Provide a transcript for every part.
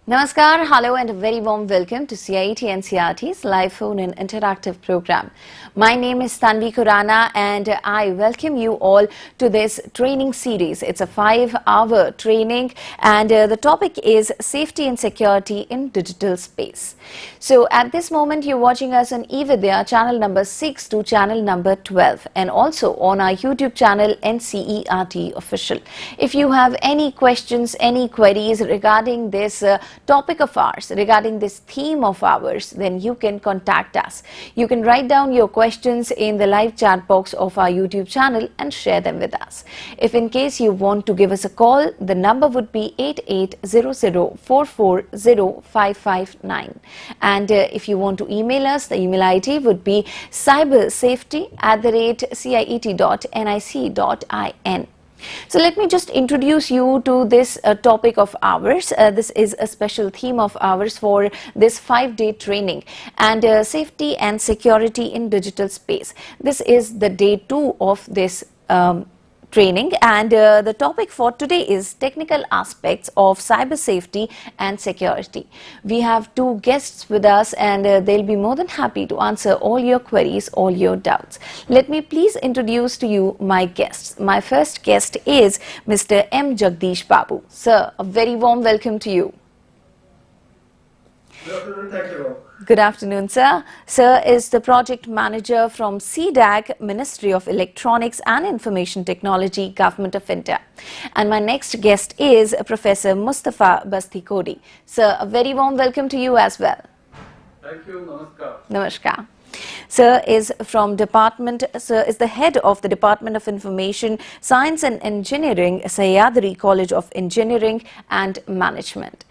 Namaskar, hello and a very warm welcome to CIET NCERT's live phone and interactive program. My name is Tanvi Khurana and I welcome you all to this training series. It's a 5-hour training and the topic is safety and security in digital space. So at this moment you're watching us on eVidya channel number 6 to channel number 12 and also on our YouTube channel NCERT official. If you have any questions, any queries regarding this topic of ours, regarding this theme of ours, then you can contact us. You can write down your questions in the live chat box of our YouTube channel and share them with us. If in case you want to give us a call, the number would be 8800440559. And if you want to email us, the email ID would be cybersafety@ciet.nic.in. So let me just introduce you to this topic of ours. This is a special theme of ours for this 5-day training and safety and security in digital space. This is the day 2 of this training and the topic for today is technical aspects of cyber safety and security. We have 2 guests with us and they'll be more than happy to answer all your queries, all your doubts. Let me please introduce to you my guests. My first guest is Mr. M. Jagdish Babu. Sir, a very warm welcome to you. Good afternoon, thank you. Good afternoon, sir. Sir is the project manager from CDAG, Ministry of Electronics and Information Technology, Government of India. And my next guest is Professor Mustafa Basti Kodi. Sir, a very warm welcome to you as well. Thank you, namaskar. Namaskar. Sir is the head of the Department of Information Science and Engineering, Sahyadri College of Engineering and Management.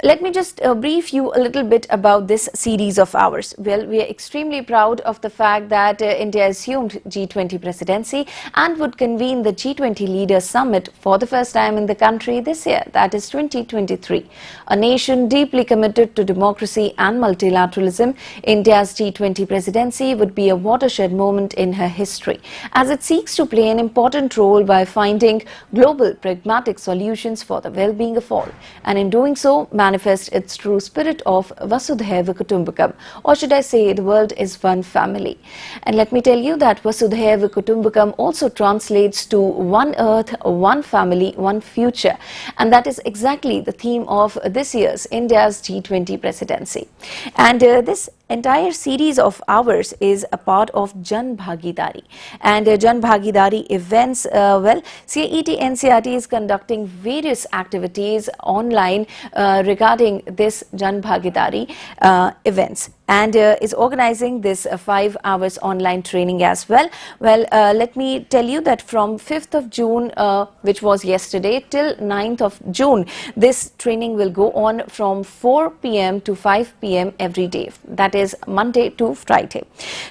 Let me just brief you a little bit about this series of ours. Well, we are extremely proud of the fact that India assumed G20 presidency and would convene the G20 Leaders Summit for the first time in the country this year, that is 2023. A nation deeply committed to democracy and multilateralism, India's G20 presidency would be a watershed moment in her history as it seeks to play an important role by finding global pragmatic solutions for the well-being of all, and in doing so manifest its true spirit of Vasudhaiva Kutumbakam, or should I say the world is one family. And let me tell you that Vasudhaiva Kutumbakam also translates to one earth, one family, one future, and that is exactly the theme of this year's India's G20 presidency. And this entire series of ours is a part of Jan Bhagidari, and Jan Bhagidari events, well, CIET NCERT is conducting various activities online regarding this Jan Bhagidari events and is organizing this 5 hours online training as well. Well, let me tell you that from 5th of June, which was yesterday, till 9th of June, this training will go on from 4 p.m. to 5 p.m. every day. That is Monday to Friday.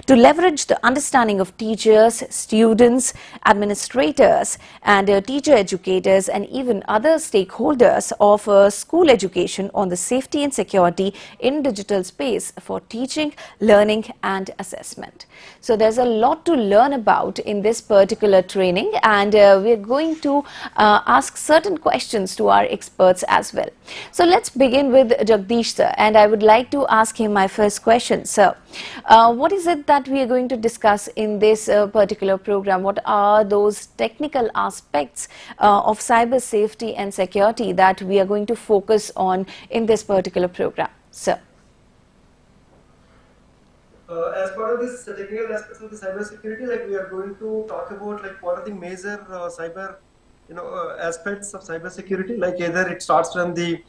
To leverage the understanding of teachers, students, administrators, and teacher educators, and even other stakeholders of school education on the safety and security in digital space for teaching, learning, and assessment. So there's a lot to learn about in this particular training, and we're going to ask certain questions to our experts as well. So let's begin with Jagdish sir, and I would like to ask him my first question. Sir, what is it that we are going to discuss in this particular program? What are those technical aspects of cyber safety and security that we are going to focus on in this particular program, sir? As part of this technical aspects of the cyber security, like we are going to talk about like what are the major cyber, aspects of cyber security. Like either it starts from the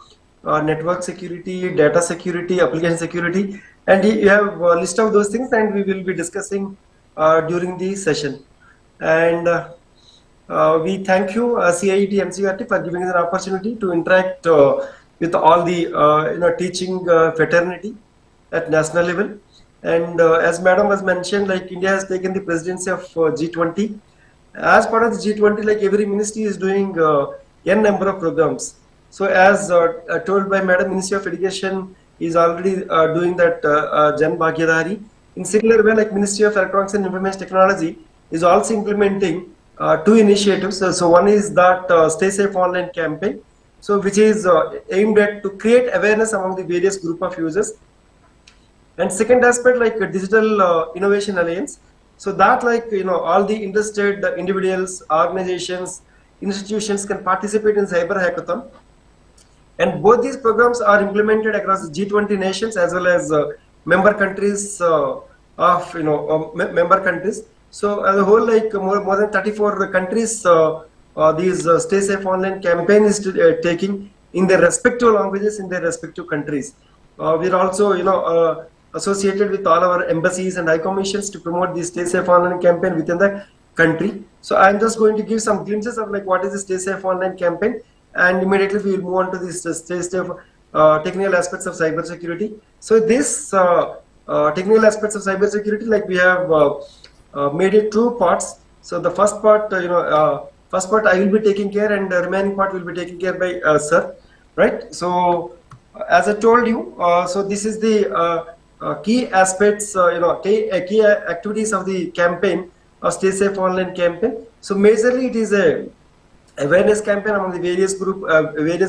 network security, data security, application security, and you have a list of those things, and we will be discussing during the session. And we thank you, CIET NCERT, for giving us an opportunity to interact with all the teaching fraternity at national level. And as Madam has mentioned, like India has taken the presidency of G20. As part of the G20, like every ministry is doing n number of programs. So as told by Madam, Ministry of Education is already doing that Jan Bhagidari. In similar way, like Ministry of Electronics and Information Technology is also implementing 2 initiatives. So one is that Stay Safe Online campaign, so which is aimed at to create awareness among the various group of users. And second aspect, like a digital innovation alliance, so that, like, all the interested individuals, organizations, institutions can participate in cyber hackathon, and both these programs are implemented across the G20 nations as well as member countries of member countries. So as a whole, like more than 34 countries, these Stay Safe Online campaign is taking in their respective languages in their respective countries. We're also associated with all our embassies and high commissions to promote the Stay Safe Online campaign within the country. So I'm just going to give some glimpses of like what is the Stay Safe Online campaign, and immediately we will move on to this Stay Safe technical aspects of cybersecurity. So this technical aspects of cybersecurity, like we have made it two parts. So the first part, first part I will be taking care, and the remaining part will be taken care by sir, right? So as I told you, so this is the key aspects, key activities of the campaign, Stay Safe Online campaign. So majorly it is a awareness campaign among the various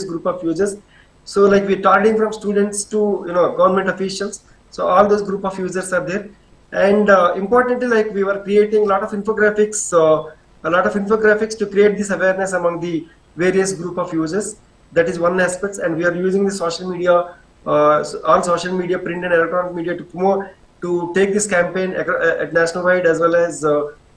group of users. So like we're targeting from students to government officials. So all those group of users are there, and importantly, like we were creating a lot of infographics, to create this awareness among the various group of users. That is one aspect, and we are using the social media, all social media, print and electronic media to promote, to take this campaign at national wide as well as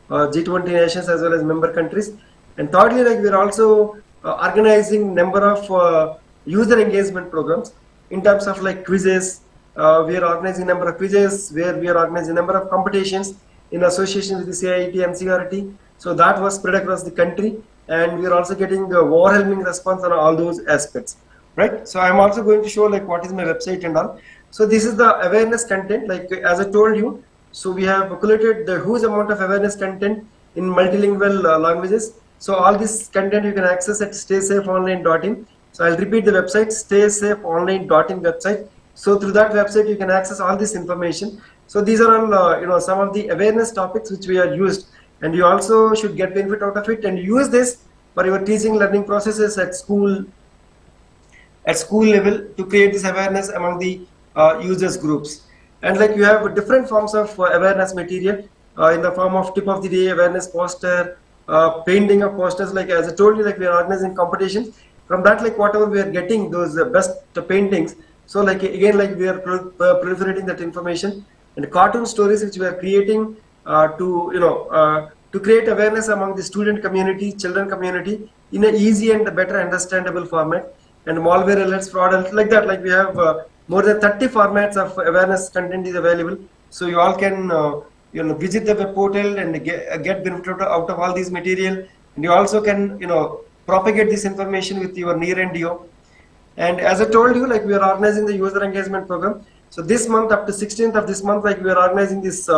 G20 nations as well as member countries. And thirdly, like we are also organizing number of user engagement programs in terms of like quizzes. We are organizing number of quizzes where we are organizing number of competitions in association with the CIT and CRT. So that was spread across the country, and we are also getting a overwhelming response on all those aspects, right? So I'm also going to show like what is my website and all. So this is the awareness content, like as I told you. So we have collated the huge amount of awareness content in multilingual languages. So all this content you can access at staysafeonline.in. So I'll repeat the website, staysafeonline.in website. So through that website you can access all this information. So these are all some of the awareness topics which we are used, and you also should get benefit out of it and use this for your teaching learning processes at school level to create this awareness among the users groups. And like you have different forms of awareness material in the form of tip of the day awareness poster, painting of posters. Like as I told you, like we are organizing competitions. From that, like whatever we are getting those best paintings. So like again, like we are proliferating that information, and cartoon stories which we are creating to create awareness among the student community, children community in an easy and better understandable format. And malware alerts, fraud alerts, like that. Like we have more than 30 formats of awareness content is available. So you all can visit the web portal and get benefit out of all these material. And you also can propagate this information with your near and dear. And as I told you, like we are organizing the user engagement program. So this month, up to 16th of this month, like we are organizing this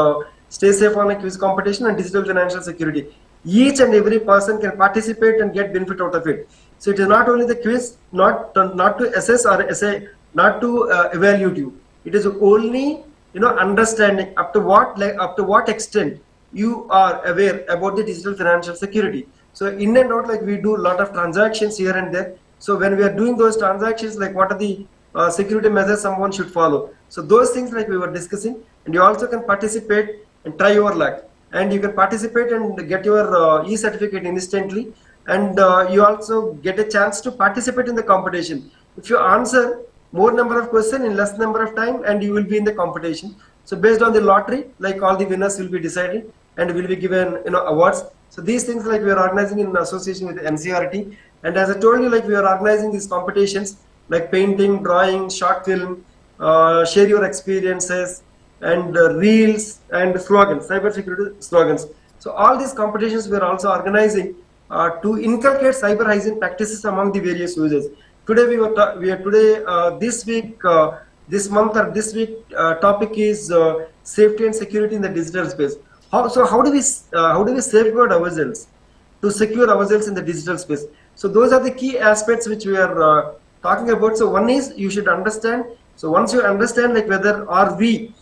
Stay Safe Online quiz competition and digital financial security. Each and every person can participate and get benefit out of it. So it is not only the quiz, not to assess or essay, not to evaluate you. It is only understanding up to what extent you are aware about the digital financial security. So in and out, like we do a lot of transactions here and there. So when we are doing those transactions, like what are the security measures someone should follow. So those things like we were discussing, and you also can participate and try your luck. And you can participate and get your e-certificate instantly. And you also get a chance to participate in the competition. If you answer more number of questions in less number of time, and you will be in the competition. So based on the lottery, like all the winners will be decided and will be given awards. So these things like we are organizing in association with NCRT. And as I told you, like we are organizing these competitions like painting, drawing, short film, share your experiences, and reels and slogans, cybersecurity slogans. So all these competitions we are also organizing to inculcate cyber hygiene practices among the various users. Today this week, this month or this week topic is safety and security in the digital space. How do we safeguard ourselves to secure ourselves in the digital space? So those are the key aspects which we are talking about. So one is you should understand. So once you understand, like whether are we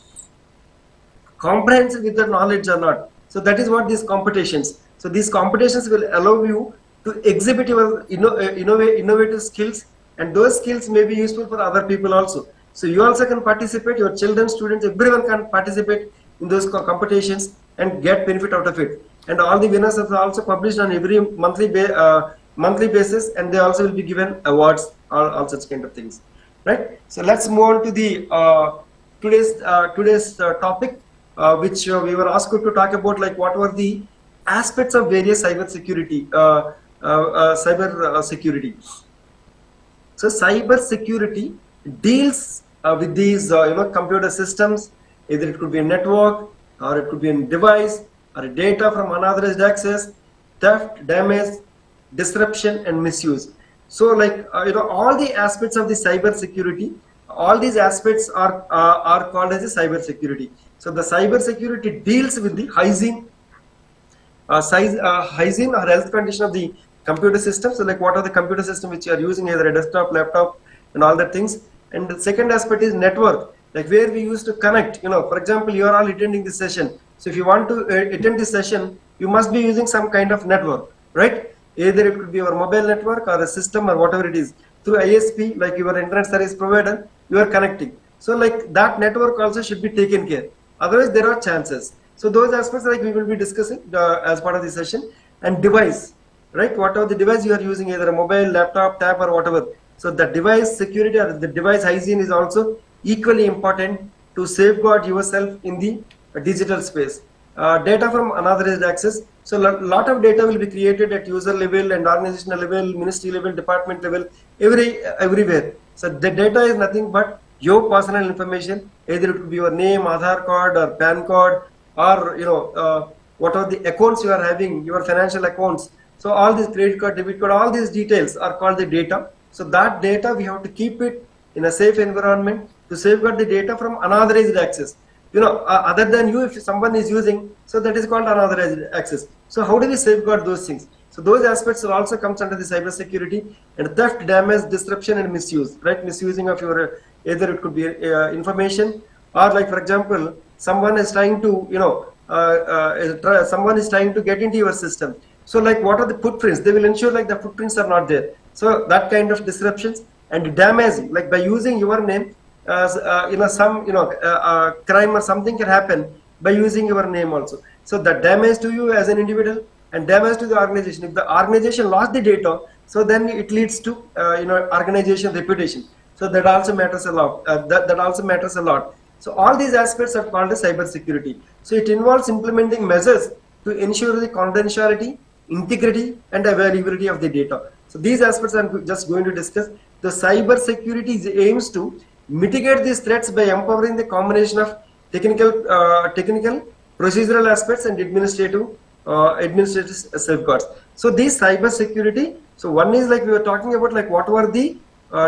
comprehensive with the knowledge or not. So that is what these competitions. So these competitions will allow you to exhibit your innovative skills, and those skills may be useful for other people also. So you also can participate, your children, students, everyone can participate in those competitions and get benefit out of it. And all the winners are also published on every monthly basis, and they also will be given awards, all such kind of things, right? So let's move on to the today's topic, which we were asked to talk about, like what were the aspects of various cyber security. So cyber security deals with these computer systems. Either it could be a network, or it could be a device, or data from unauthorized access, theft, damage, disruption, and misuse. So like all the aspects of the cyber security, all these aspects are called as a cyber security. So the cyber security deals with the hygiene or health condition of the computer system. So like what are the computer system which you are using, either a desktop, laptop, and all that things. And the second aspect is network, like where we used to connect. For example, you are all attending this session. So if you want to attend this session, you must be using some kind of network, right? Either it could be your mobile network or a system or whatever it is. Through ISP, like your internet service provider, you are connecting. So like that network also should be taken care. Otherwise, there are chances. So those aspects like we will be discussing as part of the session. And device, right? Whatever the device you are using, either a mobile, laptop, tab, or whatever. So the device security or the device hygiene is also equally important to safeguard yourself in the digital space. Data from unauthorized access. So lot of data will be created at user level and organizational level, ministry level, department level, everywhere. So the data is nothing but your personal information. Either it could be your name, Aadhaar card, or PAN card, or what are the accounts you are having, your financial accounts. So all these credit card, debit card, all these details are called the data. So that data we have to keep it in a safe environment to safeguard the data from unauthorized access. Other than you, if someone is using, so that is called unauthorized access. So how do we safeguard those things? So those aspects also comes under the cyber security. And theft, damage, disruption, and misuse, right? Misusing of your, either it could be information, or like for example, someone is trying to, someone is trying to get into your system. So like what are the footprints? They will ensure like the footprints are not there. So that kind of disruptions. And damaging, like by using your name, some crime or something can happen by using your name also. So the damage to you as an individual and damage to the organization. If the organization lost the data, so then it leads to organization reputation. So that also matters a lot. That also matters a lot. So all these aspects are called as cyber security. So it involves implementing measures to ensure the confidentiality, integrity, and availability of the data. So these aspects I'm just going to discuss. The cyber security aims to mitigate these threats by empowering the combination of technical, procedural aspects and administrative safeguards. So these cyber security. So one is like we were talking about, like what were the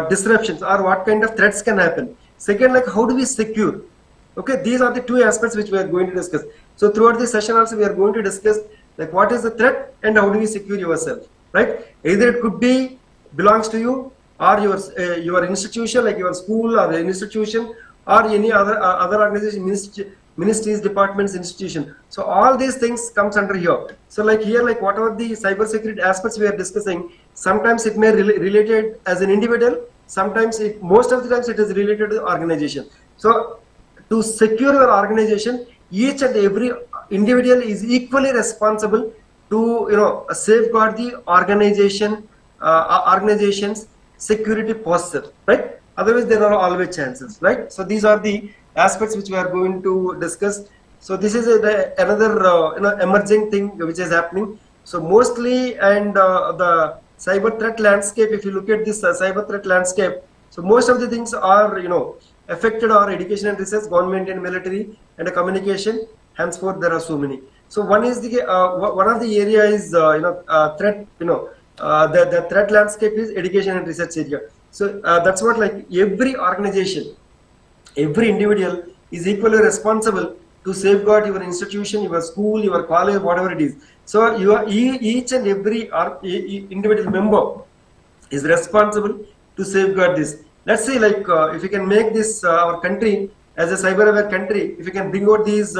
disruptions or what kind of threats can happen. Second, like how do we secure? Okay, these are the two aspects which we are going to discuss. So throughout this session also we are going to discuss like what is the threat and how do we secure yourself, right? Either it could be belongs to you, or your institution, like your school or an institution, or any other organization, ministries, departments, institution. So all these things comes under here. So like here, like whatever the cyber security aspects we are discussing, sometimes it may related as an individual, sometimes most of the times it is related to the organization. So to secure your organization, each and every individual is equally responsible to safeguard the organization's security posture, right? Otherwise there are always chances, right? So these are the aspects which we are going to discuss. So this is another emerging thing which is happening. So mostly, and the cyber threat landscape, if you look at this cyber threat landscape, so most of the things are affected our education and research, government and military, and communication. Henceforth there are so many. So one is the one of the area is threat, the threat landscape is education and research area. So that's what, like every organization, every individual is equally responsible to safeguard your institution, your school, your college, whatever it is. So each and every individual member is responsible to safeguard this. Let's say like if we can make this our country as a cyber aware country, if we can bring out these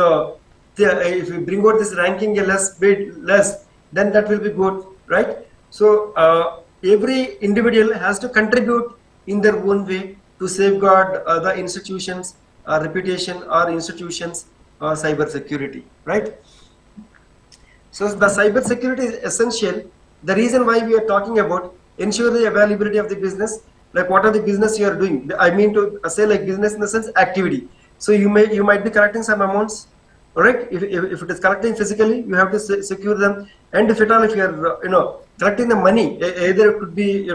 if we bring out this ranking less, then that will be good, right? So every individual has to contribute in their own way to safeguard the institutions reputation or institutions cyber security, right? So the cyber security is essential. The reason why we are talking about ensure the availability of the business, like what are the business you are doing. I mean to say like business in the sense activity. So you might be collecting some amounts, all right? If it is collecting physically, you have to secure them. And if at all, if you are collecting the money, either it could be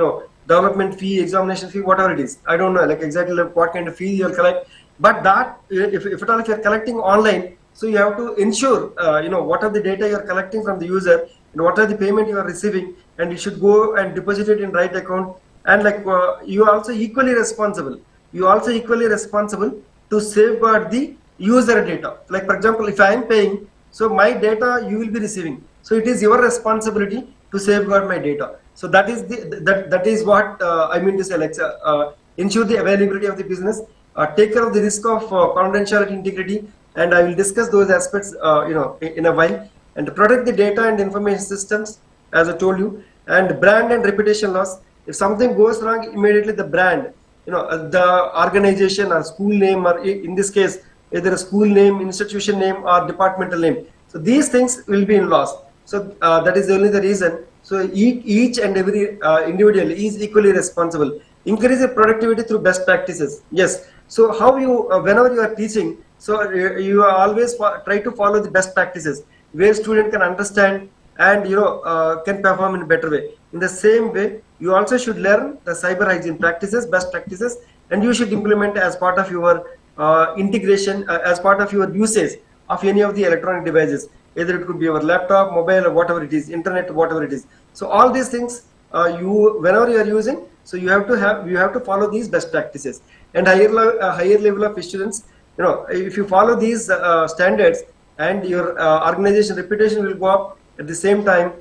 development fee, examination fee, whatever it is. I don't know like exactly like what kind of fee you'll collect. But that if at all if you're collecting online, so you have to ensure what are the data you're collecting from the user and what are the payment you are receiving, and you should go and deposit it in right account. And like you are also equally responsible. You are also equally responsible to safeguard the user data. Like for example, if I am paying, so my data you will be receiving. So it is your responsibility to safeguard my data. So that is that is what I mean to say, like ensure the availability of the business, take care of the risk of confidentiality, integrity, and I will discuss those aspects in a while, and protect the data and information systems as I told you, and brand and reputation loss. If something goes wrong, immediately the brand, the organization or school name, or in this case either a school name, institution name, or departmental name, so these things will be in loss. So that is only the reason. So each and every individual is equally responsible. Increase the productivity through best practices. Yes. So how you whenever you are teaching, so you always try to follow the best practices where student can understand and can perform in a better way. In the same way, you also should learn the cyber hygiene practices, best practices, and you should implement as part of your integration, as part of your usage of any of the electronic devices. Either it could be your laptop, mobile, or whatever it is, internet, whatever it is. So all these things, whenever you are using, so you have to follow these best practices. And higher level of assurance, if you follow these standards, and your organization reputation will go up. At the same time,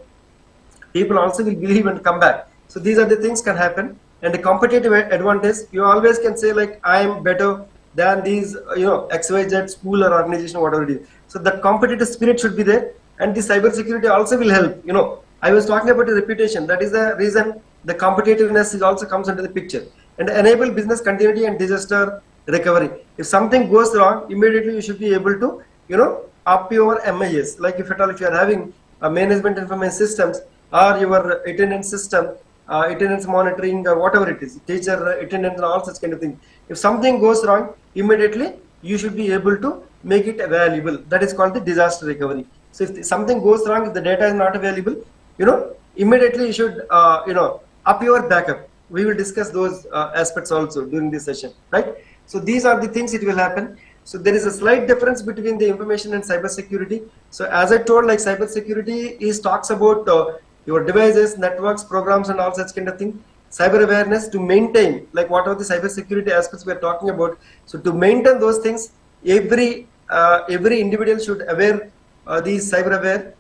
people also will believe and come back. So these are the things can happen. And the competitive advantage, you always can say like I am better than these XYZ school or organization, whatever it is. So the competitive spirit should be there, and the cyber security also will help. I was talking about the reputation. That is the reason the competitiveness is also comes into the picture, and enable business continuity and disaster recovery. If something goes wrong, immediately you should be able to up your MIS. Like if at all if you are having a management information systems or your attendance system, attendance monitoring or whatever it is, teacher attendance and all such kind of things. If something goes wrong, immediately you should be able to make it available. That is called the disaster recovery. So if something goes wrong, if the data is not available, immediately you should up your backup. We will discuss those aspects also during this session, right? So these are the things it will happen. So there is a slight difference between the information and cyber security. So as I told, like cyber security talks about your devices, networks, programs, and all such kind of thing. Cyber awareness to maintain, like what are the cyber security aspects we are talking about. So to maintain those things, every individual should aware these cyber aware,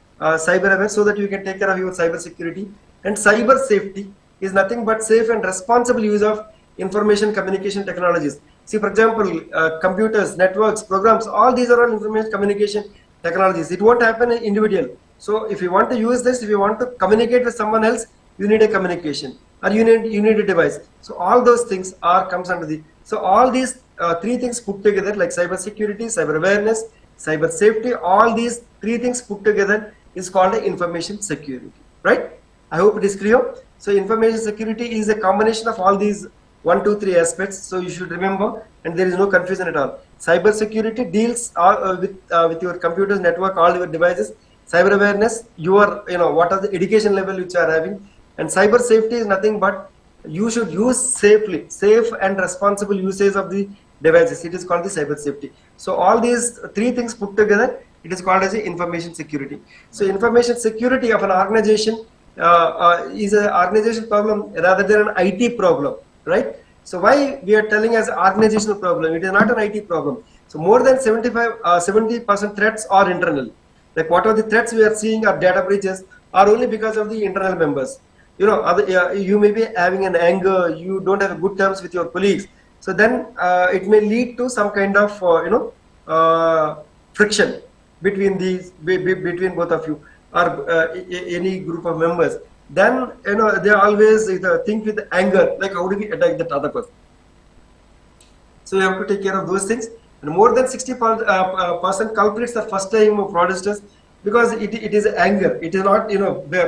so that you can take care of your cyber security. And cyber safety is nothing but safe and responsible use of information communication technologies. See, for example, computers, networks, programs, all these are all information communication technologies. It won't happen in individual. So if you want to use this, if you want to communicate with someone else, you need a communication, or you need a device. So all those things comes under the. So all these three things put together, like cyber security, cyber awareness, cyber safety, all these three things put together is called information security, right? I hope it is clear. So information security is a combination of all these 1, 2, 3 aspects. So you should remember, and there is no confusion at all. Cyber security deals with your computers, network, all your devices. Cyber awareness, your what are the education level which you are having, and cyber safety is nothing but you should use safe and responsible usage of the devices. It is called the cyber safety. So all these three things put together, it is called as the information security. So information security of an organization is an organization problem rather than an IT problem, right? So why we are telling as organizational problem? It is not an IT problem. So more than 70% threats are internal. Like what are the threats we are seeing are data breaches are only because of the internal members. You may be having an anger, you don't have good terms with your colleagues. So then it may lead to some kind of friction between between both of you or any group of members. then they always think with anger, like how do we attack that other person. So you have to take care of those things. And more than 60% culprits are first time fraudsters, because it is anger. It is not,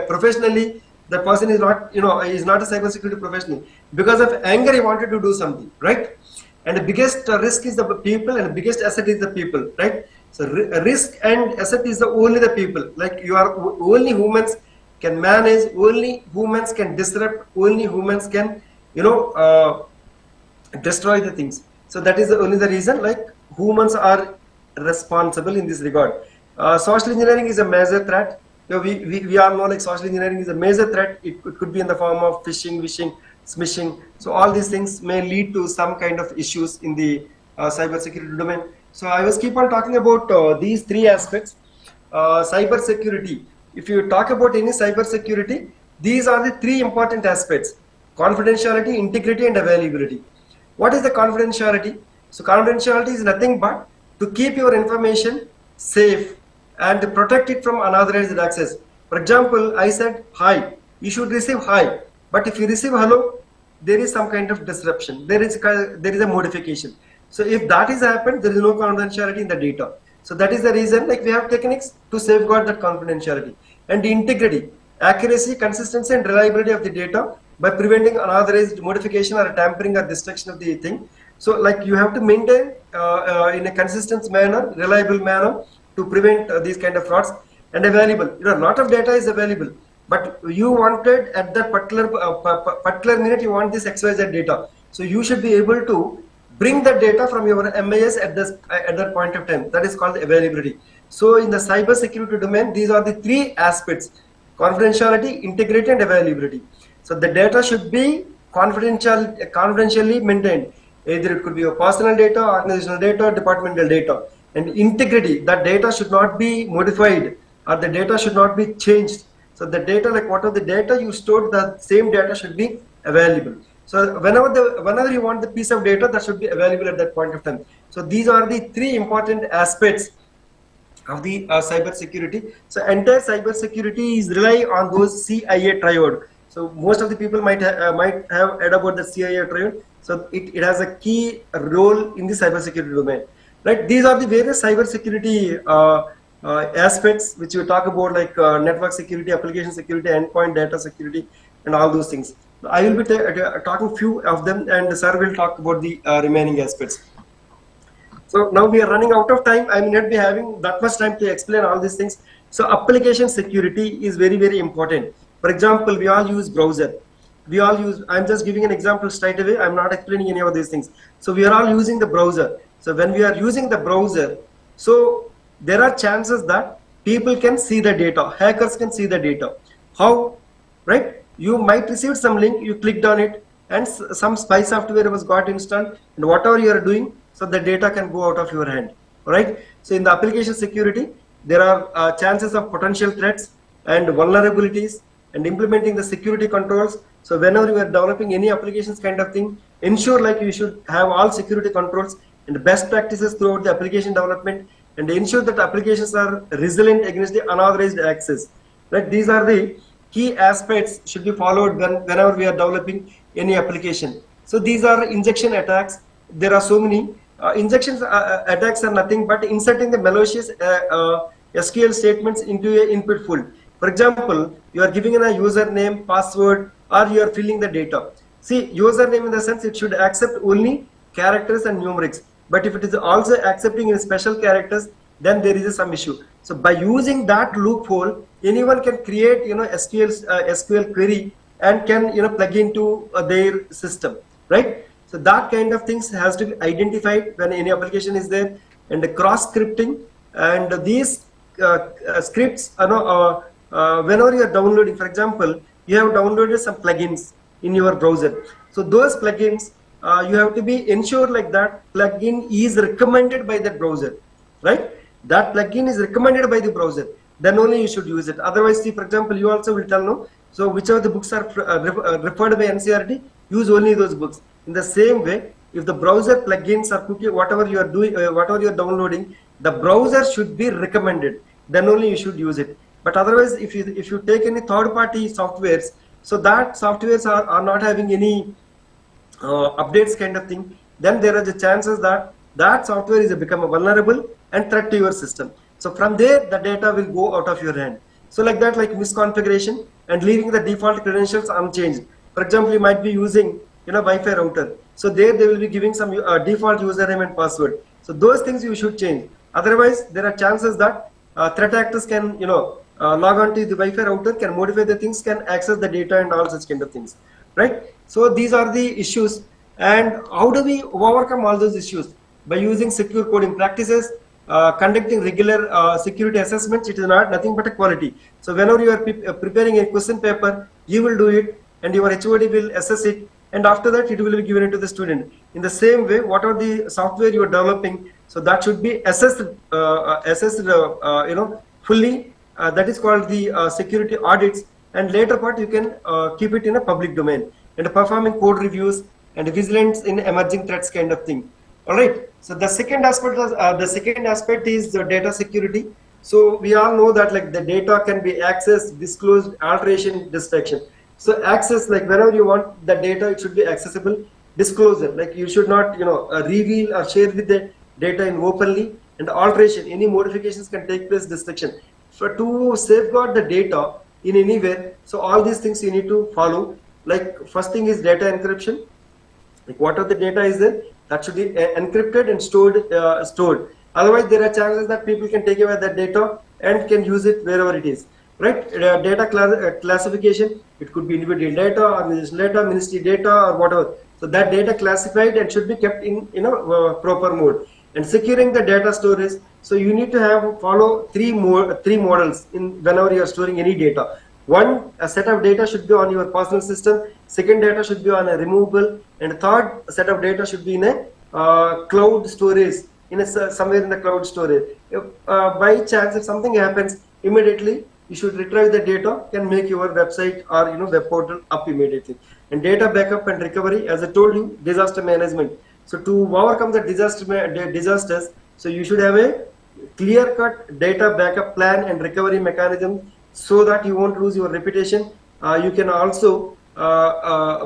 professionally the person is not, is not a cybersecurity professional. Because of anger, he wanted to do something, right? And the biggest risk is the people, and the biggest asset is the people, right? So risk and asset is only the people. Like only humans can manage, only humans can disrupt, only humans can, destroy the things. So that is only the reason, like humans are responsible in this regard. Social engineering is a major threat. We all know, like, social engineering is a major threat. It could be in the form of phishing, wishing, smishing. So all these things may lead to some kind of issues in the cybersecurity domain. So I was keep on talking about these three aspects. Cybersecurity. If you talk about any cybersecurity, these are the three important aspects: confidentiality, integrity, and availability. What is the confidentiality? So confidentiality is nothing but to keep your information safe and protect it from unauthorized access. For example, I said hi, you should receive hi, but if you receive hello, there is some kind of disruption. There is a modification. So if that is happened, there is no confidentiality in the data. So that is the reason, like, we have techniques to safeguard that confidentiality. And the integrity, accuracy, consistency, and reliability of the data by preventing unauthorized modification or tampering or destruction of the thing. So, like, you have to maintain in a consistent manner, reliable manner, to prevent these kind of frauds. And available, a lot of data is available, but you wanted at that particular minute, you want this XYZ data. So you should be able to bring the data from your MIS at that point of time. That is called availability. So in the cyber security domain, these are the three aspects: confidentiality, integrity, and availability. So the data should be confidentially maintained. Either it could be your personal data, organizational data, departmental data. And integrity, that data should not be modified, or the data should not be changed. So the data, like whatever the data you stored, the same data should be available. So whenever you want the piece of data, that should be available at that point of time. So these are the three important aspects of the cyber security. So entire cyber security is rely on those CIA triad. So most of the people might have heard about the CIA triad. So it has a key role in the cyber security domain, right? These are the various cyber security aspects which we talk about, like network security, application security, endpoint, data security, and all those things. I will be talking few of them, and sir will talk about the remaining aspects. So now we are running out of time. I may not be having that much time to explain all these things. So application security is very, very important. For example, we all use browser. We all use, I'm just giving an example straight away. I'm not explaining any of these things. So we are all using the browser. So when we are using the browser, so there are chances that people can see the data. Hackers can see the data. How? Right? You might receive some link, you clicked on it, and some spy software was got installed, and whatever you are doing, so the data can go out of your hand, right? So in the application security, there are chances of potential threats and vulnerabilities, and implementing the security controls. So whenever you are developing any applications kind of thing, ensure like you should have all security controls and best practices throughout the application development, and ensure that applications are resilient against the unauthorized access, right? These are the key aspects should be followed whenever we are developing any application. So these are injection attacks. There are so many attacks are nothing but inserting the malicious SQL statements into an input field. For example, you are giving in a username, password, or you are filling the data. See, username in the sense it should accept only characters and numerics. But if it is also accepting in special characters, then there is some issue. So by using that loophole, anyone can create, SQL query and can, plug into their system, right? So that kind of things has to be identified when any application is there. And the cross scripting and these scripts, whenever you are downloading, for example, you have downloaded some plugins in your browser. So those plugins, you have to be ensured like that plugin is recommended by that browser, right? That plugin is recommended by the browser, then only you should use it. Otherwise, see, for example, you also will tell no. So whichever the books are referred by NCERT, use only those books. In the same way, if the browser plugins are cookie, whatever you are doing, whatever you are downloading, the browser should be recommended. Then only you should use it. But otherwise, if you take any third-party softwares, so that softwares are not having any updates kind of thing, then there are the chances that that software is become vulnerable and threat to your system. So from there, the data will go out of your hand. So like that, like misconfiguration and leaving the default credentials unchanged. For example, you might be using Wi-Fi router. So there they will be giving some default username and password. So those things you should change. Otherwise, there are chances that threat actors can log on to the Wi-Fi router, can modify the things, can access the data and all such kind of things, right? So these are the issues. And how do we overcome all those issues? By using secure coding practices, conducting regular security assessments. It is nothing but a quality. So whenever you are preparing a question paper, you will do it, and your HOD will assess it, and after that it will be given to the student. In the same way, what are the software you are developing, so that should be assessed, fully. That is called the security audits, and later part you can keep it in a public domain, and performing code reviews and vigilance in emerging threats kind of thing. All right. So the second aspect is the data security. So we all know that like the data can be accessed, disclosed, alteration, destruction. So access, like whenever you want the data, it should be accessible. Disclosure, like you should not reveal or share with the data in openly. And alteration, any modifications can take place, destruction. So to safeguard the data in anywhere, so all these things you need to follow. Like first thing is data encryption. Like what are the data is there, that should be encrypted and stored. Otherwise, there are chances that people can take away that data and can use it wherever it is. Right? Data classification. It could be individual data, organizational data, ministry data, or whatever. So that data classified and should be kept in proper mode. And securing the data storage. So you need to follow three models in whenever you are storing any data. One, a set of data should be on your personal system. Second, data should be on a removable, and third set of data should be in a cloud storage, somewhere in the cloud storage. By chance, if something happens, immediately you should retrieve the data, can make your website or web portal up immediately. And data backup and recovery, as I told you, disaster management. So to overcome the disasters, so you should have a clear-cut data backup plan and recovery mechanism, so that you won't lose your reputation. You can also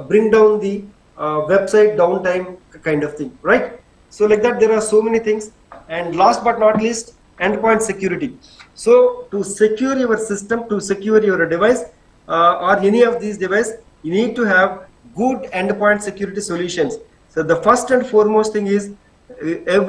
bring down the website downtime kind of thing, right? So like that, there are so many things. And last but not least, endpoint security. So to secure your system, to secure your device or any of these devices, you need to have good endpoint security solutions. So the first and foremost thing is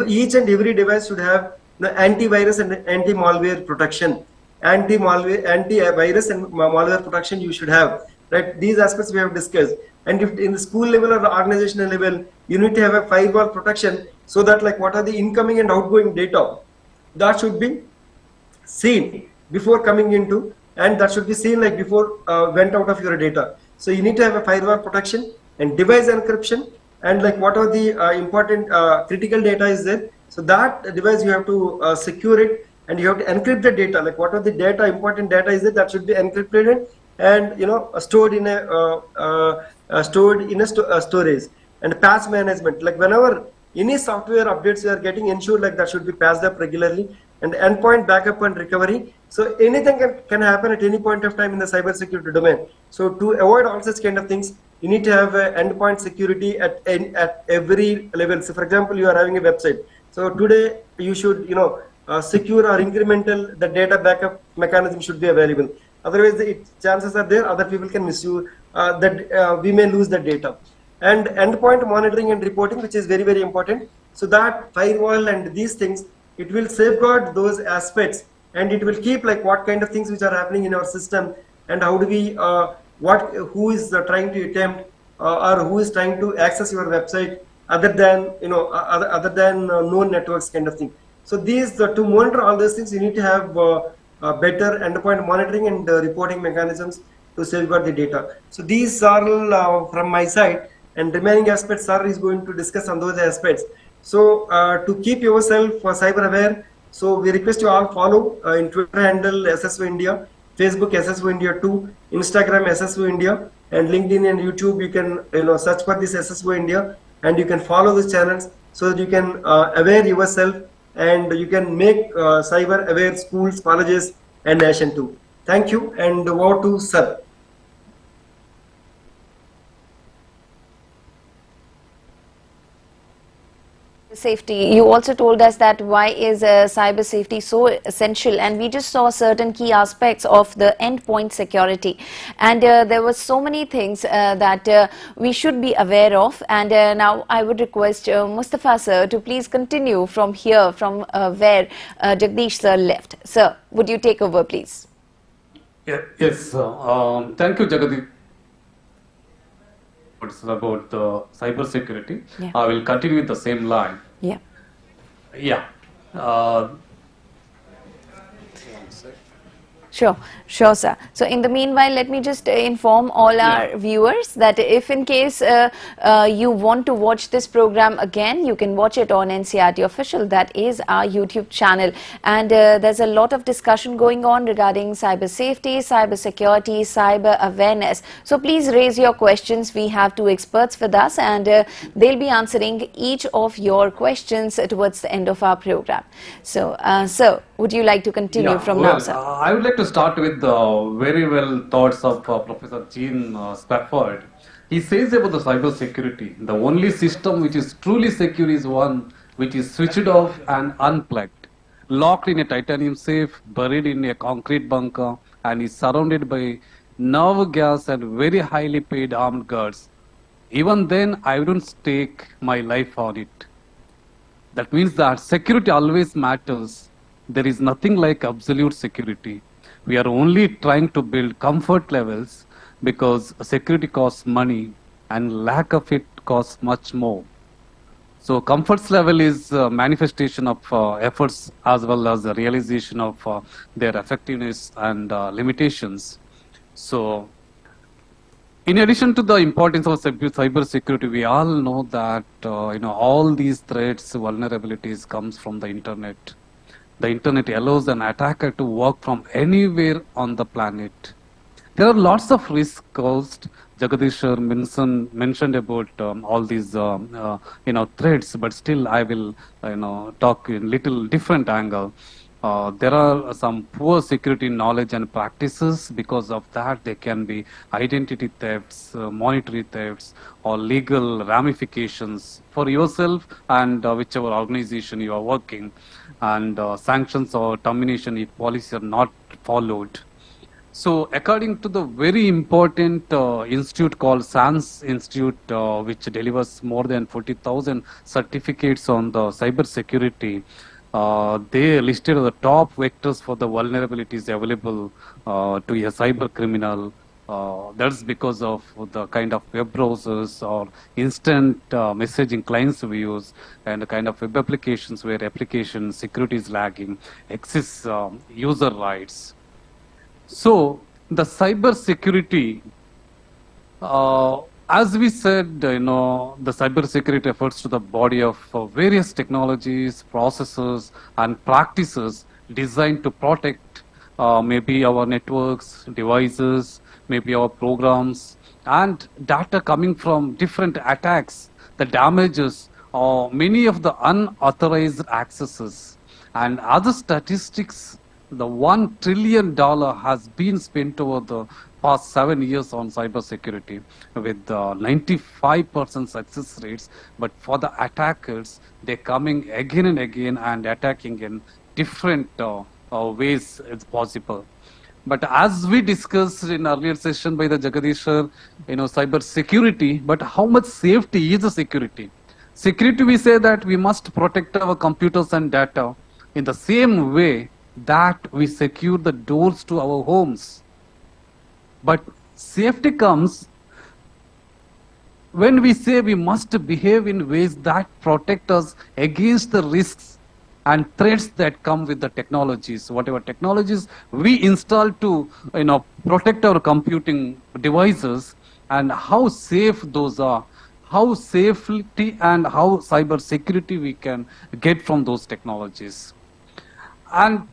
each and every device should have antivirus and anti-malware protection. Antivirus and malware protection you should have, right? These aspects we have discussed. And if in the school level or the organizational level, you need to have a firewall protection, so that like what are the incoming and outgoing data, that should be seen before coming into, and that should be seen like before went out of your data. So you need to have a firewall protection and device encryption, and like what are the important critical data is there. So that device you have to secure it, and you have to encrypt the data. Like what are the data, important data is it, that should be encrypted and stored in a storage. And patch management, like whenever any software updates you are getting, ensure like that should be patched up regularly. And endpoint backup and recovery. So anything can happen at any point of time in the cybersecurity domain. So to avoid all such kind of things, you need to have endpoint security at every level. So for example, you are having a website. So today you should secure or incremental the data backup mechanism should be available. Otherwise, chances are there other people can misuse that we may lose the data. And endpoint monitoring and reporting, which is very, very important. So that firewall and these things, it will safeguard those aspects, and it will keep like what kind of things which are happening in our system, and how do we who is trying to attempt or who is trying to access your website other than known networks kind of thing. So these to monitor all these things, you need to have better endpoint monitoring and reporting mechanisms to safeguard the data. So these are all from my side, and remaining aspects sir is going to discuss on those aspects. So to keep yourself cyber aware, so we request you all follow in Twitter handle SSO India, Facebook SSO India 2, Instagram SSO India, and LinkedIn and YouTube. You can search for this SSO India, and you can follow these channels so that you can aware yourself, and you can make cyber aware schools, colleges, and nation too. Thank you, and over to Sir. Safety. You also told us that why is cyber safety so essential, and we just saw certain key aspects of the endpoint security, and there were so many things that we should be aware of. And now I would request Mustafa sir to please continue from here, from where Jagdish sir left. Sir, would you take over, please? Yes, thank you, Jagadish. It's about the cyber security. Yeah. I will continue with the same line. Yeah. Yeah. Sure, sir. So in the meanwhile, let me just inform all our viewers that if in case you want to watch this program again, you can watch it on NCRT Official. That is our YouTube channel. And there's a lot of discussion going on regarding cyber safety, cyber security, cyber awareness. So please raise your questions. We have two experts with us, and they'll be answering each of your questions towards the end of our program. So, sir, would you like to continue from now, sir? I would like to start with the very well thoughts of Professor Jean Spafford. He says about the cyber security, the only system which is truly secure is one which is switched off and unplugged, locked in a titanium safe, buried in a concrete bunker, and is surrounded by nerve gas and very highly paid armed guards. Even then, I wouldn't stake my life on it. That means that security always matters. There is nothing like absolute security. We are only trying to build comfort levels because security costs money and lack of it costs much more. So comforts level is a manifestation of efforts as well as the realization of their effectiveness and limitations. So in addition to the importance of cyber security, we all know that all these threats, vulnerabilities comes from the internet. The internet allows an attacker to work from anywhere on the planet. There are lots of risks caused. Jagadish sir mentioned about all these threats, but still I will talk in little different angle. There are some poor security knowledge and practices. Because of that, there can be identity thefts, monetary thefts, or legal ramifications for yourself and whichever organization you are working, and sanctions or termination if policies are not followed. So according to the very important institute called SANS Institute, which delivers more than 40,000 certificates on the cyber security, they listed the top vectors for the vulnerabilities available to a cyber criminal. That's because of the kind of web browsers or instant messaging clients we use, and the kind of web applications where application security is lagging, access user rights. So the cyber security, as we said, the cyber security refers to the body of various technologies, processes, and practices designed to protect maybe our networks, devices, maybe our programs, and data coming from different attacks, the damages, or many of the unauthorized accesses. And other statistics, the $1 trillion has been spent over the past 7 years on cybersecurity with 95% success rates. But for the attackers, they're coming again and again and attacking in different ways it's possible. But as we discussed in earlier session by the Jagadish sir, cyber security, but how much safety is the security? Security, we say that we must protect our computers and data in the same way that we secure the doors to our homes. But safety comes when we say we must behave in ways that protect us against the risks and threats that come with the technologies, whatever technologies we install to protect our computing devices, and how safe those are, how safety and how cyber security we can get from those technologies. And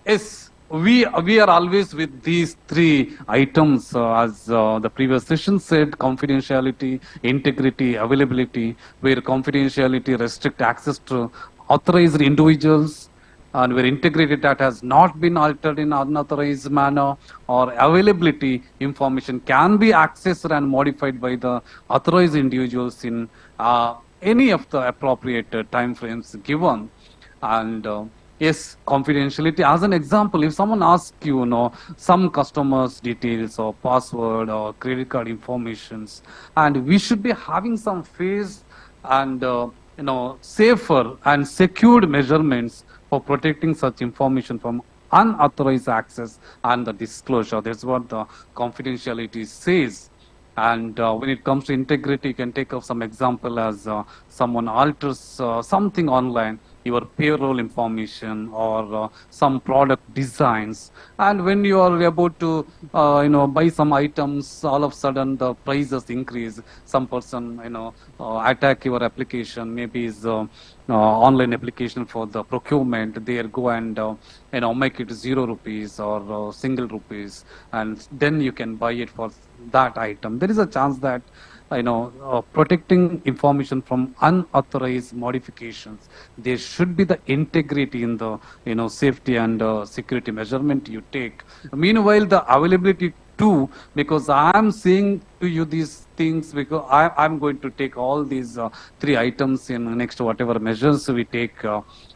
yes, we are always with these three items, as the previous session said: confidentiality, integrity, availability, where confidentiality restrict access to authorized individuals, and where integrated data has not been altered in unauthorized manner, or availability information can be accessed and modified by the authorized individuals in any of the appropriate time frames given. And yes, confidentiality. As an example, if someone asks you, some customers' details or password or credit card informations, and we should be having some phase and safer and secured measurements for protecting such information from unauthorized access and the disclosure. That's what the confidentiality says. And when it comes to integrity, you can take up some example as someone alters something online, your payroll information or some product designs. And when you are about to, buy some items, all of a sudden the prices increase. Some person, attack your application, maybe is online application for the procurement. They go and, make it 0 rupees or single rupees, and then you can buy it for that item. There is a chance that protecting information from unauthorized modifications, there should be the integrity in the safety and security measurement you take. Meanwhile, the availability too, because I am saying to you these things because I'm going to take all these 3 items in the next whatever measures we take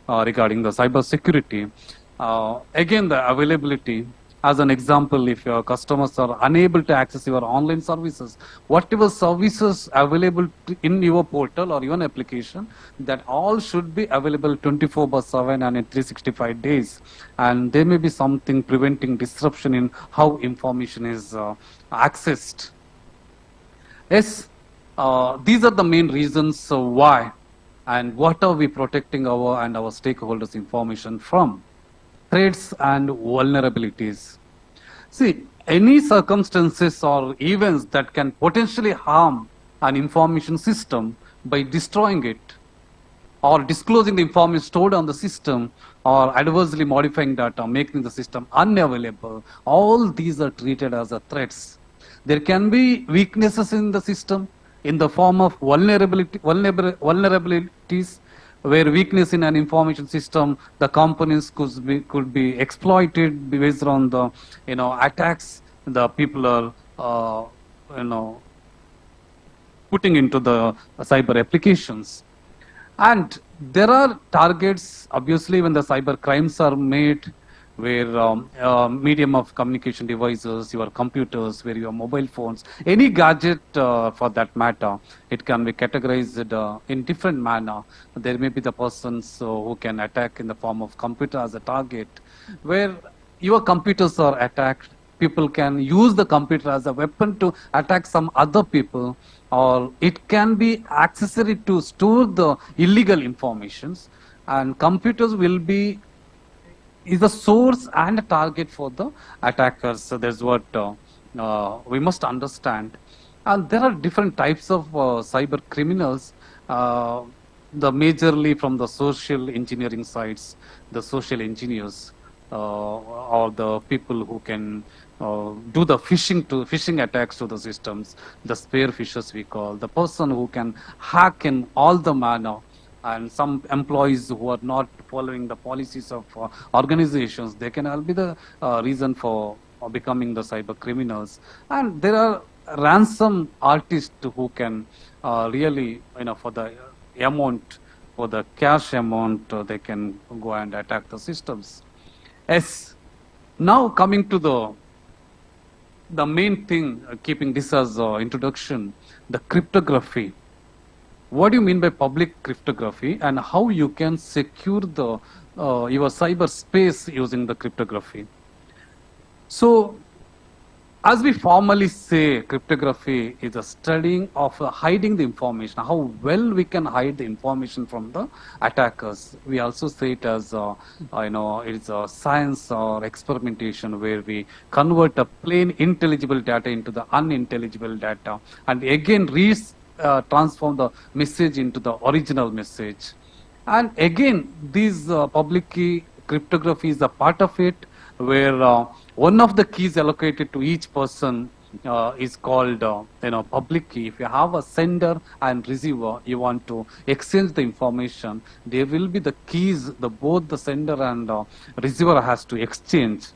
regarding the cyber security. Again, the availability. As an example, if your customers are unable to access your online services, whatever services available in your portal or your application, that all should be available 24/7 and in 365 days. And there may be something preventing disruption in how information is accessed. Yes, these are the main reasons why and what are we protecting our and our stakeholders' information from. Threats and vulnerabilities. See, any circumstances or events that can potentially harm an information system by destroying it or disclosing the information stored on the system or adversely modifying data, making the system unavailable, all these are treated as threats. There can be weaknesses in the system in the form of vulnerabilities, where weakness in an information system, the components could be exploited based on the attacks the people are putting into the cyber applications. And there are targets, obviously, when the cyber crimes are made, where medium of communication devices, your computers, where your mobile phones, any gadget for that matter, it can be categorized in different manner. There may be the persons who can attack in the form of computer as a target, where your computers are attacked. People can use the computer as a weapon to attack some other people, or it can be accessory to store the illegal informations, and computers will be is a source and a target for the attackers. So that's what we must understand. And there are different types of cyber criminals, the majorly from the social engineering sites, the social engineers, or the people who can do the phishing attacks to the systems, the spear phishers we call, the person who can hack in all the manner, and some employees who are not following the policies of organizations, they can all be the reason for becoming the cyber criminals. And there are ransom artists who can really, for the amount, for the cash amount, they can go and attack the systems. Yes. Now coming to the main thing, keeping this as introduction, the cryptography. What do you mean by public cryptography, and how you can secure the your cyberspace using the cryptography? So, as we formally say, cryptography is a studying of hiding the information, how well we can hide the information from the attackers. We also say it as, it's a science or experimentation where we convert a plain intelligible data into the unintelligible data, and again transform the message into the original message. And again, this public key cryptography is a part of it, where one of the keys allocated to each person is called public key. If you have a sender and receiver, you want to exchange the information, there will be the keys, both the sender and receiver has to exchange.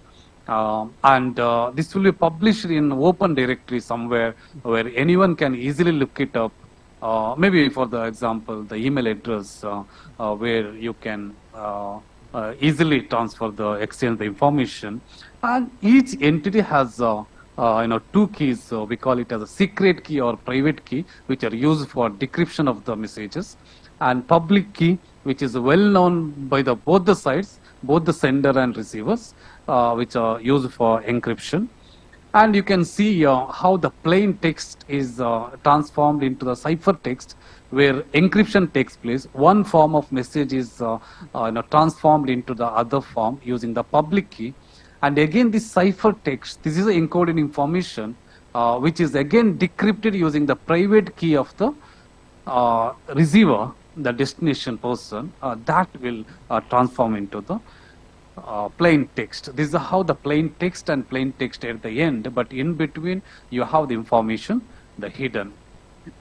This will be published in open directory somewhere where anyone can easily look it up. Maybe for the example, the email address where you can easily transfer the exchange the information. And each entity has two keys. So we call it as a secret key or private key, which are used for decryption of the messages, and public key, which is well known by both the sides, both the sender and receivers, which are used for encryption. And you can see how the plain text is transformed into the ciphertext, where encryption takes place. One form of message is transformed into the other form using the public key. And again, this ciphertext, this is encoded information, which is again decrypted using the private key of the receiver, the destination person, that will transform into the plain text. This is how the plain text and plain text at the end, but in between you have the information, the hidden.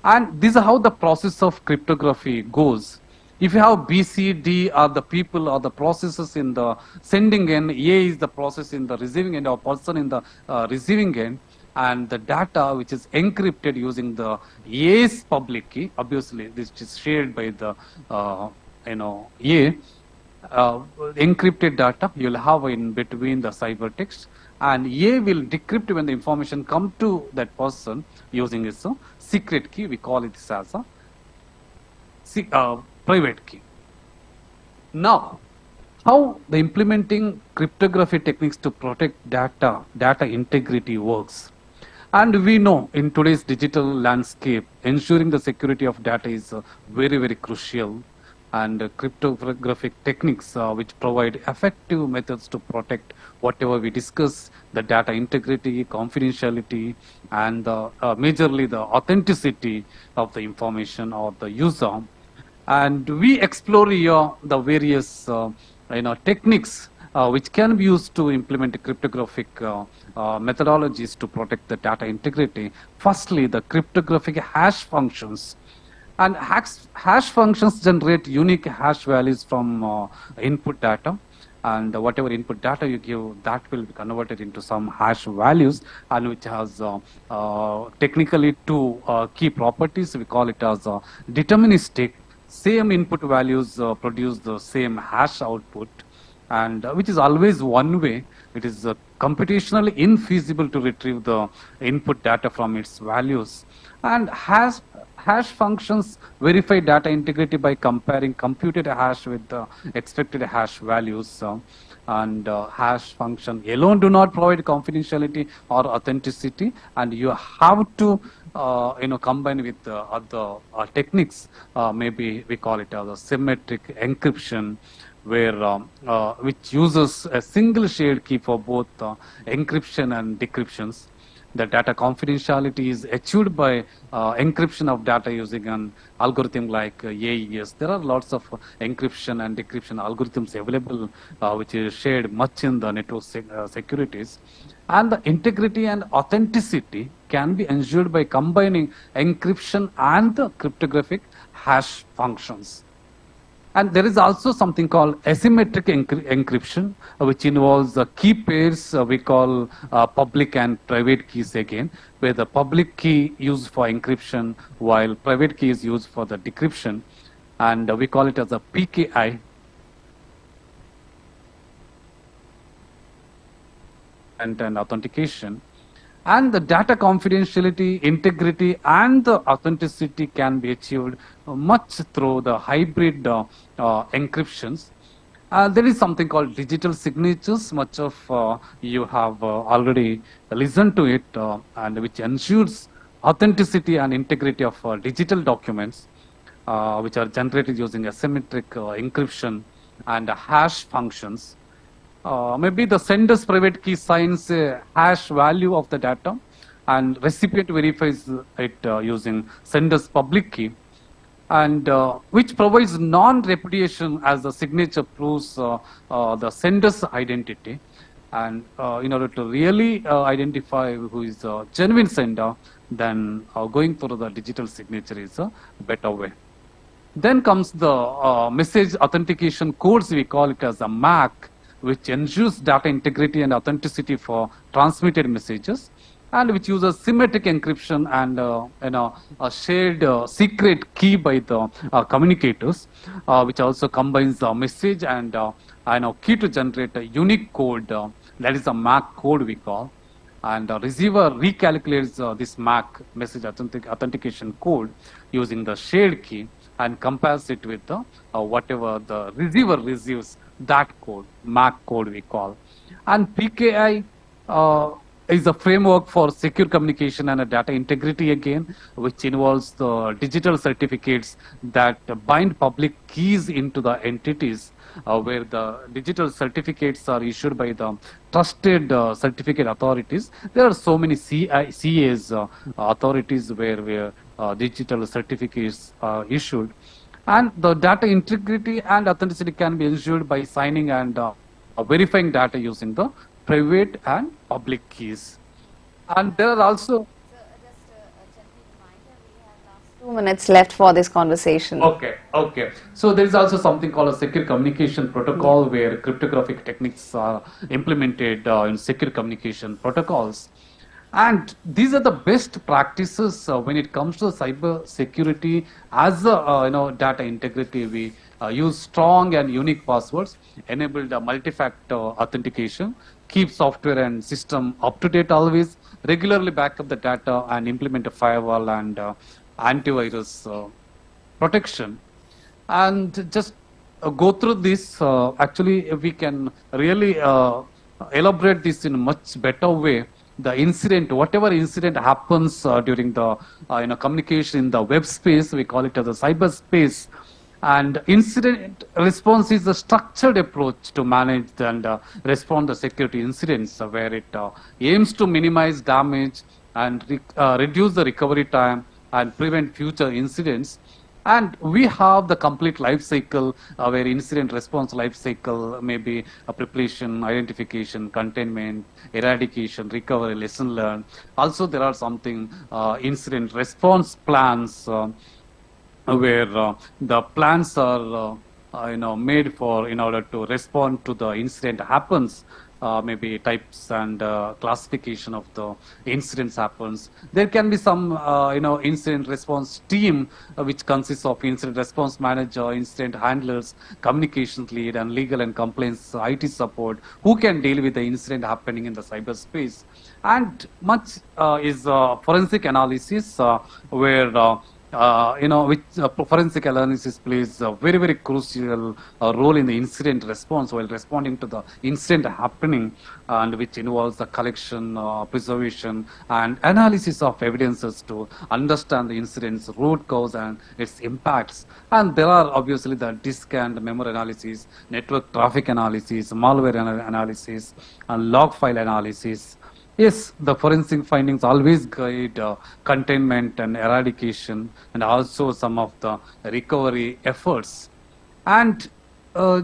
And this is how the process of cryptography goes. If you have B, C, D are the people or the processes in the sending end, A is the process in the receiving end or person in the receiving end, and the data which is encrypted using the A's public key, obviously this is shared by the A. Encrypted data you will have in between the ciphertext, and A will decrypt when the information come to that person using its secret key. We call it as a private key. Now, how the implementing cryptography techniques to protect data integrity works. And we know in today's digital landscape, ensuring the security of data is very, very crucial. And cryptographic techniques which provide effective methods to protect whatever we discuss, the data integrity, confidentiality, and majorly the authenticity of the information or the user. And we explore here the various techniques which can be used to implement cryptographic methodologies to protect the data integrity. Firstly, the cryptographic hash functions. And hash functions generate unique hash values from input data, and whatever input data you give, that will be converted into some hash values, and which has technically two key properties. We call it as deterministic. Same input values produce the same hash output, and which is always one way. It is computationally infeasible to retrieve the input data from its values. And hash functions verify data integrity by comparing computed hash with the expected hash values. Hash function alone do not provide confidentiality or authenticity, and you have to combine with other techniques. Maybe we call it as a symmetric encryption, where which uses a single shared key for both encryption and decryptions. The data confidentiality is achieved by encryption of data using an algorithm like AES. There are lots of encryption and decryption algorithms available, which is shared much in the network securities. And the integrity and authenticity can be ensured by combining encryption and the cryptographic hash functions. And there is also something called asymmetric encryption, which involves the key pairs we call public and private keys again, where the public key used for encryption while private key is used for the decryption. And we call it as a PKI. And authentication. And the data confidentiality, integrity, and the authenticity can be achieved much through the hybrid encryptions. There is something called digital signatures. Much of you have already listened to it, and which ensures authenticity and integrity of digital documents, which are generated using asymmetric encryption and hash functions. Maybe the sender's private key signs a hash value of the data, and recipient verifies it using sender's public key, and which provides non-repudiation as the signature proves the sender's identity. And in order to really identify who is a genuine sender, then going through the digital signature is a better way. Then comes the message authentication codes, we call it as a MAC, which ensures data integrity and authenticity for transmitted messages, and which uses symmetric encryption and a shared secret key by the communicators, which also combines the message and key to generate a unique code, that is a MAC code we call. And the receiver recalculates this MAC, message authentication code, using the shared key and compares it with the whatever the receiver receives, that code, MAC code we call. And PKI is a framework for secure communication and data integrity again, which involves the digital certificates that bind public keys into the entities, where the digital certificates are issued by the trusted certificate authorities. There are so many CAs authorities where digital certificates are issued. And the data integrity and authenticity can be ensured by signing and verifying data using the private and public keys. And there are also 2 minutes left for this conversation. Okay. So there is also something called a secure communication protocol, where cryptographic techniques are implemented in secure communication protocols. And these are the best practices when it comes to cyber security. As data integrity, we use strong and unique passwords, enable the multi-factor authentication, keep software and system up to date always, regularly back up the data, and implement a firewall and antivirus protection. And just go through this. Actually, we can really elaborate this in a much better way. The incident, whatever incident happens during the communication in the web space, we call it as a cyberspace. And incident response is a structured approach to manage and respond to security incidents, where it aims to minimize damage and reduce the recovery time and prevent future incidents. And we have the complete life cycle, where incident response life cycle may be preparation, identification, containment, eradication, recovery, lesson learned. Also, there are something incident response plans, where the plans are made for in order to respond to the incident happens. Maybe types and classification of the incidents happens. There can be some incident response team, which consists of incident response manager, incident handlers, communications lead, and legal and complaints IT support, who can deal with the incident happening in the cyberspace. And much is forensic analysis, where which forensic analysis plays a very, very crucial role in the incident response while responding to the incident happening, and which involves the collection, preservation, and analysis of evidences to understand the incident's root cause and its impacts. And there are obviously the disk and memory analysis, network traffic analysis, malware analysis, and log file analysis. Yes, the forensic findings always guide containment and eradication, and also some of the recovery efforts. And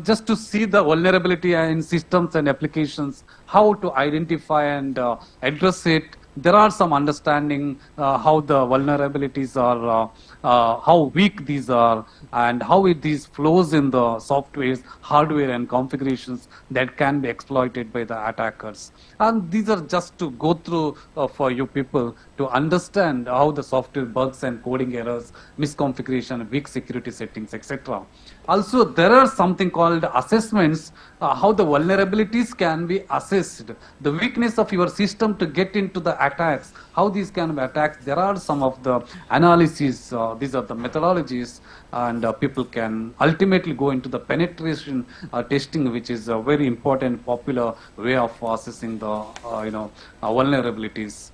just to see the vulnerability in systems and applications, how to identify and address it. There are some understanding how the vulnerabilities are, how weak these are, and how these flows in the softwares, hardware, and configurations that can be exploited by the attackers. And these are just to go through for you people to understand how the software bugs and coding errors, misconfiguration, weak security settings, etc. Also, there are something called assessments, how the vulnerabilities can be assessed, the weakness of your system to get into the attacks, how these can be attacked. There are some of the analyses, these are the methodologies, and people can ultimately go into the penetration testing, which is a very important, popular way of assessing the vulnerabilities.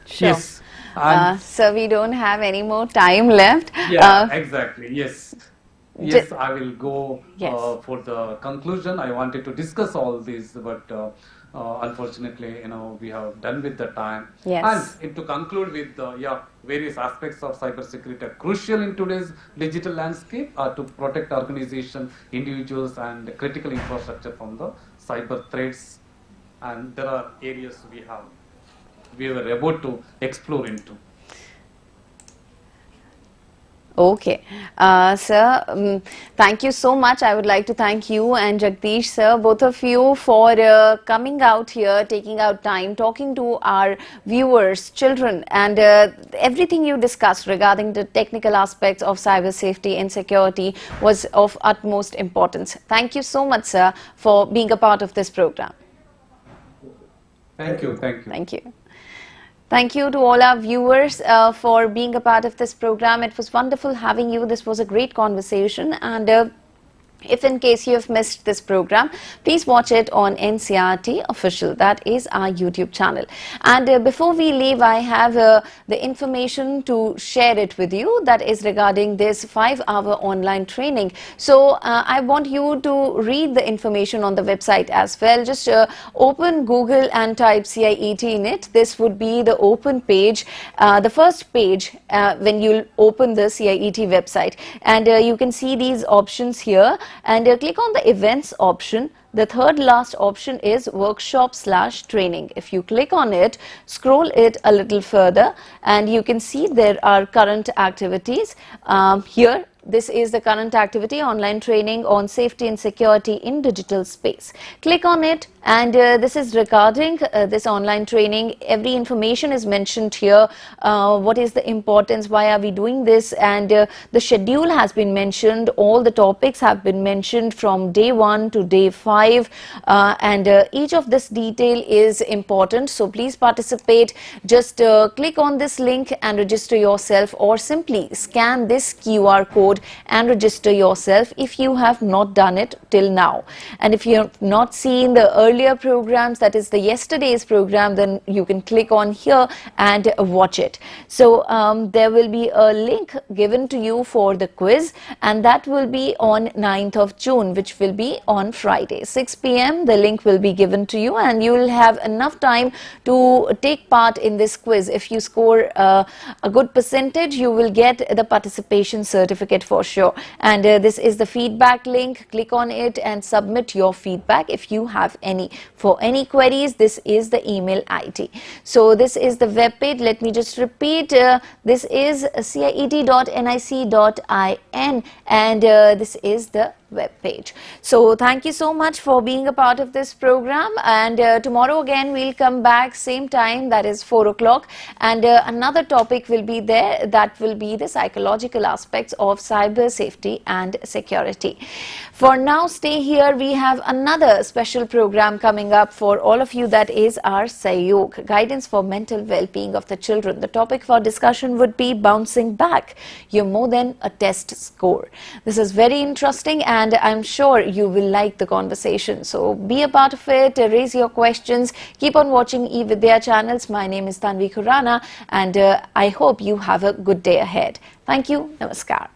Sure. Yes. And So we don't have any more time left. yeah, exactly. Yes. Yes, Ju- I will go Yes. for the conclusion. I wanted to discuss all these, but unfortunately, we have done with the time. Yes. And to conclude with various aspects of cybersecurity are crucial in today's digital landscape to protect organization, individuals, and critical infrastructure from the cyber threats. and there are areas we were about to explore into. Okay, sir, thank you so much. I would like to thank you and Jagdish sir, both of you, for coming out here, taking out time, talking to our viewers, children, and everything you discussed regarding the technical aspects of cyber safety and security was of utmost importance. Thank you so much, sir, for being a part of this program. Thank you. Thank you. Thank you. Thank you to all our viewers for being a part of this program. It was wonderful having you. This was a great conversation, and if in case you have missed this program, please watch it on NCRT Official. That is our YouTube channel. And before we leave, I have the information to share it with you, that is regarding this 5-hour online training. So I want you to read the information on the website as well. Just open Google and type CIET in it. This would be the open page, the first page when you open the CIET website. And you can see these options here. And click on the events option. The third last option is workshop/training. If you click on it, scroll it a little further, and you can see there are current activities here. This is the current activity, online training on safety and security in digital space. Click on it, and this is regarding this online training. Every information is mentioned here. What is the importance? Why are we doing this? And the schedule has been mentioned. All the topics have been mentioned from day 1 to day 5. And each of this detail is important. So please participate. Just click on this link and register yourself, or simply scan this QR code and register yourself if you have not done it till now. And if you have not seen the earlier programs, that is the yesterday's program, then you can click on here and watch it. So there will be a link given to you for the quiz, and that will be on 9th of June, which will be on Friday, 6 p.m. The link will be given to you, and you will have enough time to take part in this quiz. If you score a good percentage, you will get the participation certificate for sure. And this is the feedback link. Click on it and submit your feedback if you have any. For any queries, this is the email ID. So this is the web page. Let me just repeat. This is ciet.nic.in, and this is the web page. So thank you so much for being a part of this program, and tomorrow again we'll come back same time, that is 4 o'clock, and another topic will be there, that will be the psychological aspects of cyber safety and security. For now, stay here. We have another special program coming up for all of you, that is our Sahyog, guidance for mental well-being of the children. The topic for discussion would be bouncing back. You're more than a test score. This is very interesting, and I'm sure you will like the conversation. So be a part of it, raise your questions, keep on watching eVidya channels. My name is Tanvi Khurana, and I hope you have a good day ahead. Thank you. Namaskar.